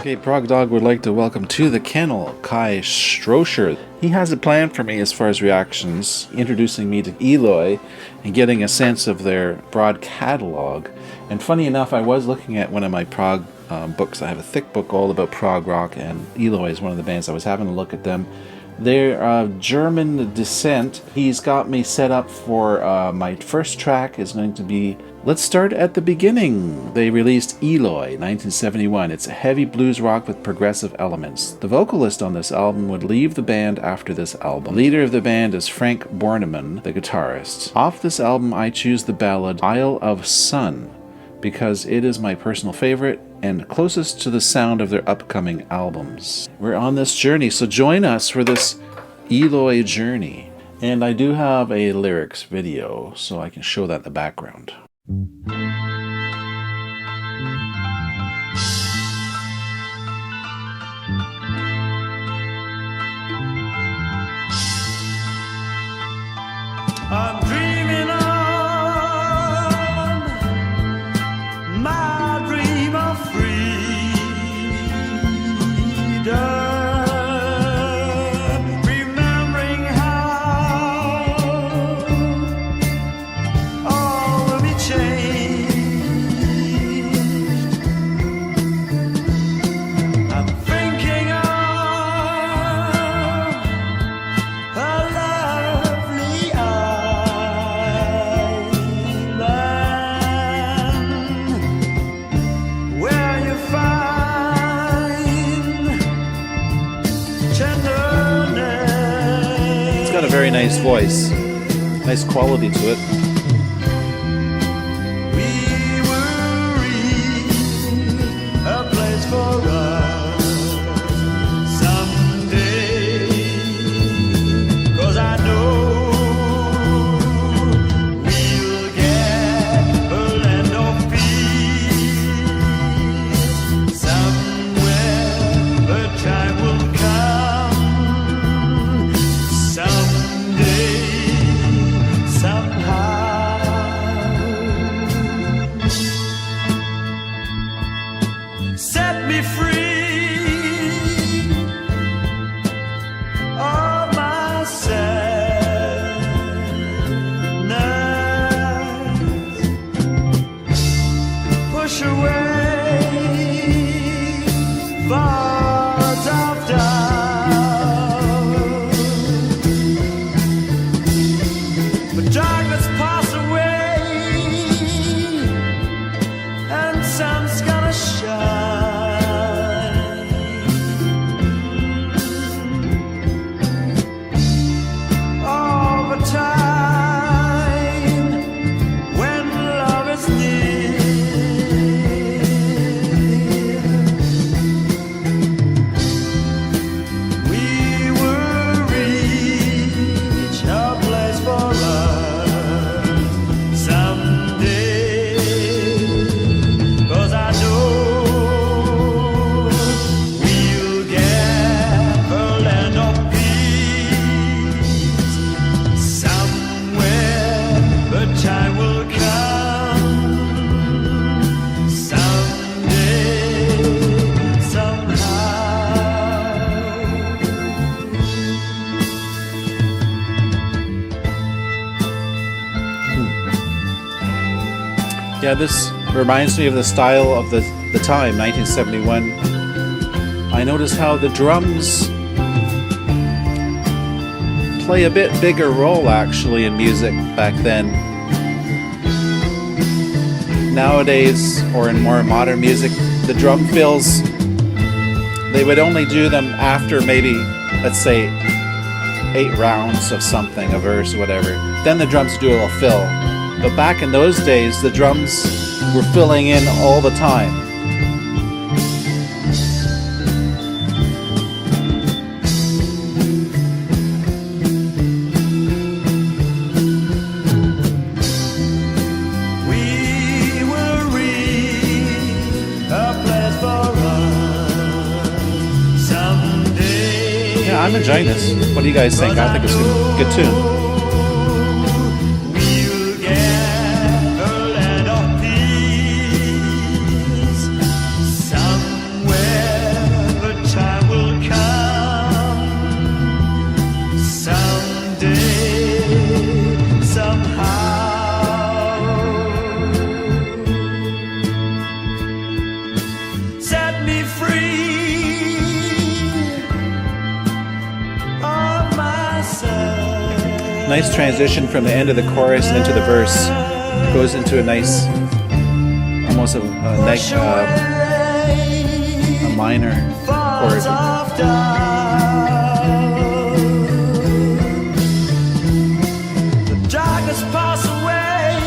Okay, Prog Dog would like to welcome to the kennel Kai Stroscher. He has a plan for me as far as reactions, introducing me to Eloy and getting a sense of their broad catalog. And funny enough, I was looking at one of my prog books. I have a thick book all about prog rock, and Eloy is one of the bands. I was having a look at them. They're of German descent. He's got me set up for my first track is going to be, let's start at the beginning. They released Eloy, 1971. It's a heavy blues rock with progressive elements. The vocalist on this album would leave the band after this album. The leader of the band is Frank Bornemann, the guitarist. Off this album, I choose the ballad Isle of Sun because it is my personal favorite and closest to the sound of their upcoming albums. We're on this journey, so join us for this Eloy journey. And I do have a lyrics video, so I can show that in the background. I'm dreaming on my dream of freedom, remembering how all will be changed. I'm thinking of a lovely where you find tenderness. It's got a very nice voice, nice quality to it. We will reach a place for us someday, 'cause I know we'll get a land of peace somewhere. The time will come someday, somehow. Set me free of my sadness. Push away thoughts of doubt. But darkness pass away, and sun's gonna shine. All the time when love is near, we will reach a place for us someday, 'cause I know we'll get a land of peace somewhere. The time will come someday, somehow. Yeah, this reminds me of the style of the time, 1971. I noticed how the drums play a bit bigger role actually in music back then. Nowadays, or in more modern music, the drum fills, they would only do them after maybe, let's say, 8 rounds of something, a verse, whatever. Then the drums do a little fill. But back in those days, the drums were filling in all the time. We will reach a place for us someday. Yeah, I'm enjoying this. What do you guys think? I think it's a good tune. We'll get a land of peace somewhere. Nice transition from the end of the chorus into the verse. Goes into a nice, almost a minor chord. The darkness pass away,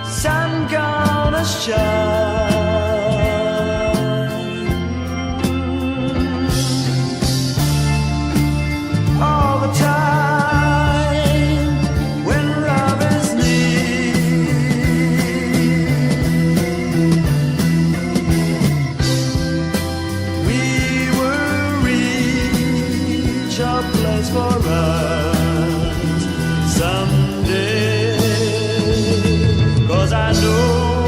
sun gonna shine. All the time when love is near, we will reach a place for us someday. 'Cause I know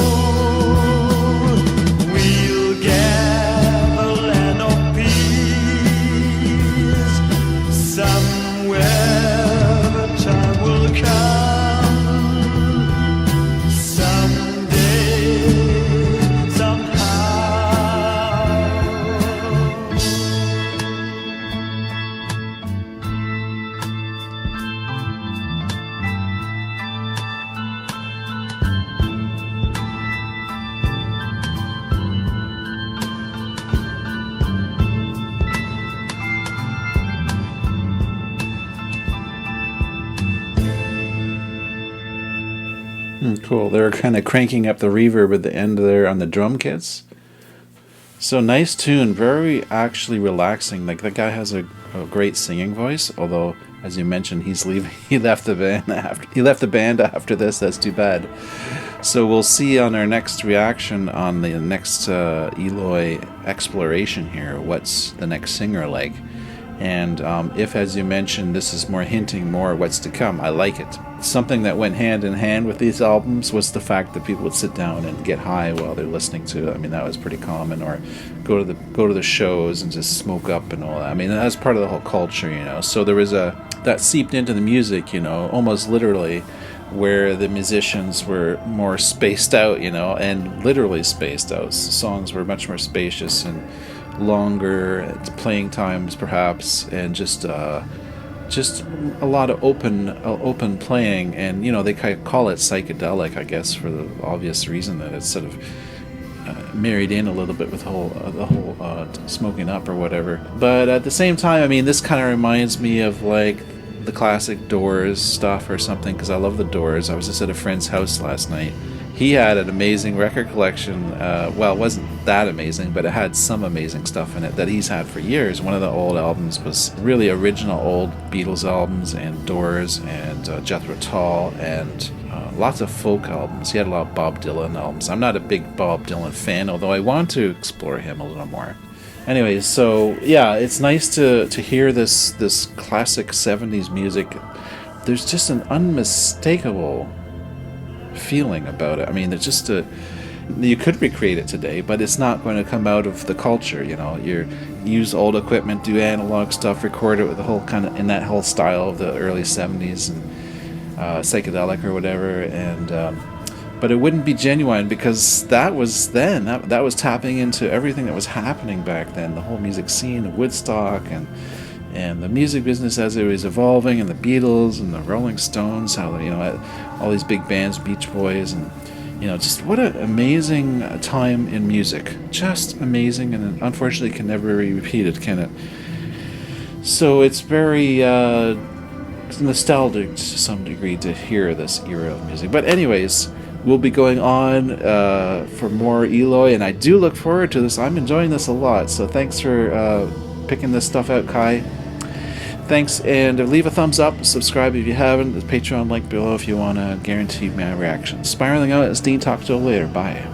we'll get a land of peace somewhere. The time will come someday, somehow. Cool. They're kind of cranking up the reverb at the end there on the drum kits. So nice tune, very actually relaxing. Like, that guy has a great singing voice, although, as you mentioned, he's leaving. He left the band after this. That's too bad. So we'll see on our next reaction on the next Eloy exploration here. What's the next singer like? And if, as you mentioned, this is more hinting more what's to come, I like it. Something that went hand in hand with these albums was the fact that people would sit down and get high while they're listening to it. I mean, that was pretty common. Or go to the shows and just smoke up and all that. I mean, that's part of the whole culture, you know. So there was that seeped into the music, you know, almost literally, where the musicians were more spaced out, you know, and literally spaced out. Songs were much more spacious and longer playing times, perhaps, and just a lot of open playing. And, you know, they kind of call it psychedelic, I guess, for the obvious reason that it's sort of married in a little bit with the whole smoking up or whatever. But at the same time, I mean, this kind of reminds me of like the classic Doors stuff or something, because I love the Doors. I was just at a friend's house last night. He had an amazing record collection. Well, it wasn't that amazing, but it had some amazing stuff in it that he's had for years. One of the old albums was really original old Beatles albums and Doors and Jethro Tull and lots of folk albums. He had a lot of Bob Dylan albums. I'm not a big Bob Dylan fan, although I want to explore him a little more. Anyways, so yeah, it's nice to hear this classic 70s music. There's just an unmistakable feeling about it. I mean, it's just you could recreate it today, but it's not going to come out of the culture, you know. You use old equipment, do analog stuff, record it with the whole kind of in that whole style of the early 70s and psychedelic or whatever, and but it wouldn't be genuine, because that was then that was tapping into everything that was happening back then, the whole music scene of Woodstock and the music business as it was evolving, and the Beatles and the Rolling Stones, how, you know, all these big bands, Beach Boys, and, you know, just what an amazing time in music. Just amazing, and unfortunately can never be repeated, can it? So it's very nostalgic to some degree to hear this era of music. But anyways, we'll be going on for more Eloy, and I do look forward to this. I'm enjoying this a lot, so thanks for picking this stuff out, Kai. Thanks, and leave a thumbs up, subscribe if you haven't, the Patreon link below if you want to guarantee my reaction. Spiraling out, it's Dean, talk to you later, bye.